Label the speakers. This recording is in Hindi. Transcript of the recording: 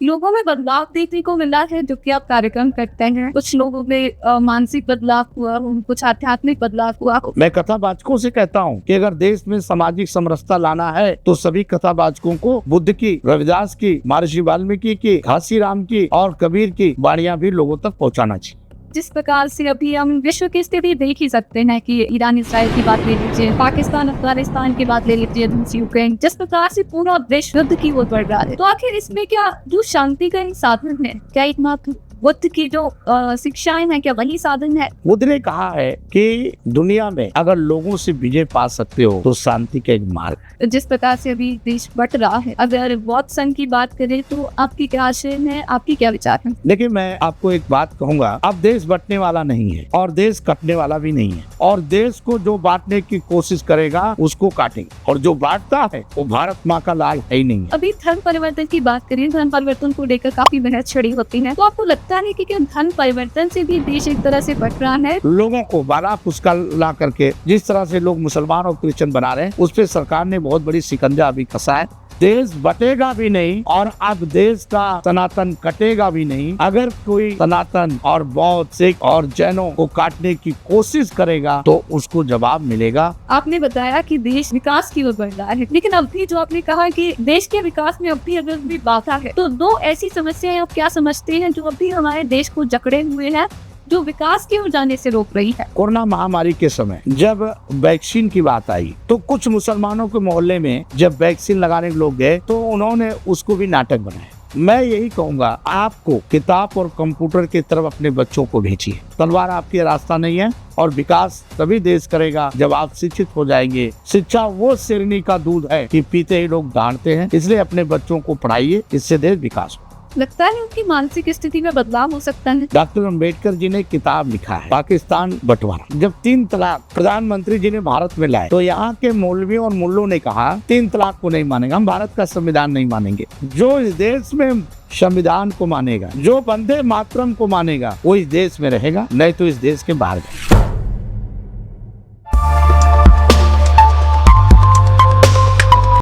Speaker 1: लोगों में बदलाव देखने को मिला है जो कि आप कार्यक्रम करते हैं। कुछ लोगों में मानसिक बदलाव हुआ हो, कुछ आध्यात्मिक बदलाव हुआ हो।
Speaker 2: मैं कथावाचकों से कहता हूँ कि अगर देश में सामाजिक समरसता लाना है तो सभी कथावाचकों को बुद्ध की, रविदास की, महर्षि वाल्मीकि की, घासीराम की और कबीर की वाणियां भी लोगों तक पहुँचाना चाहिए।
Speaker 1: जिस प्रकार से अभी हम विश्व की स्थिति देख ही सकते हैं कि ईरान इसराइल की बात ले लीजिए, पाकिस्तान अफगानिस्तान की बात ले लीजिए, रूस यूक्रेन, जिस प्रकार से पूरा विश्व युद्ध की ओर बढ़ रहा है, तो आखिर इसमें क्या जो शांति का साधन है, क्या एकमात्र बुद्ध की जो शिक्षाएं हैं, क्या वही साधन है?
Speaker 2: बुद्ध ने कहा है कि दुनिया में अगर लोगों से विजय पा सकते हो तो शांति का एक मार्ग है।
Speaker 1: जिस प्रकार से अभी देश बट रहा है, अगर बौद्ध संघ की बात करें तो आपकी क्या आशय है, आपकी क्या विचार है?
Speaker 2: देखिए, मैं आपको एक बात कहूंगा, अब देश बंटने वाला नहीं है और देश कटने वाला भी नहीं है, और देश को जो बांटने की कोशिश करेगा उसको काटेंगे, और जो बांटता है वो भारत माँ का लाल है ही नहीं है।
Speaker 1: अभी धर्म परिवर्तन की बात करें, धर्म परिवर्तन को लेकर काफी बहस छिड़ी होती है, तो आपको लगता है कि क्या धर्म परिवर्तन से भी देश एक तरह से बट रहा है?
Speaker 2: लोगों को बाला फुसका ला करके जिस तरह से लोग मुसलमान और क्रिश्चियन बना रहे हैं, उस पर सरकार ने बहुत बड़ी शिकंजा अभी कसा है। देश बटेगा भी नहीं और अब देश का सनातन कटेगा भी नहीं। अगर कोई सनातन और बौद्ध, सिख और जैनों को काटने की कोशिश करेगा तो उसको जवाब मिलेगा।
Speaker 1: आपने बताया कि देश विकास की ओर बढ़ रहा है, लेकिन अभी जो आपने कहा कि देश के विकास में अभी अगर भी बाधा है, तो दो ऐसी समस्याएं आप क्या समझते हैं जो अभी हमारे देश को जकड़े हुए हैं, जो विकास की ओर जाने से रोक रही है?
Speaker 2: कोरोना महामारी के समय जब वैक्सीन की बात आई तो कुछ मुसलमानों के मोहल्ले में जब वैक्सीन लगाने लोग गए तो उन्होंने उसको भी नाटक बनाया। मैं यही कहूंगा, आपको किताब और कंप्यूटर की तरफ अपने बच्चों को भेजिए। तलवार आपकी रास्ता नहीं है, और विकास तभी देश करेगा जब आप शिक्षित हो जाएंगे। शिक्षा वो शेरनी का दूध है कि पीते ही लोग डांटते हैं, इसलिए अपने बच्चों को पढ़ाइए, इससे देश विकास हो।
Speaker 1: लगता है उनकी मानसिक स्थिति में बदलाव हो सकता है।
Speaker 2: डॉक्टर अम्बेडकर जी ने किताब लिखा है पाकिस्तान बंटवारा। जब 3 तलाक प्रधानमंत्री जी ने भारत में लाए तो यहाँ के मौलवियों और मुल्लों ने कहा 3 तलाक को नहीं मानेंगे, हम भारत का संविधान नहीं मानेंगे। जो इस देश में संविधान को मानेगा, जो वंदे मातरम को मानेगा, वो इस देश में रहेगा, नहीं तो इस देश के बाहर।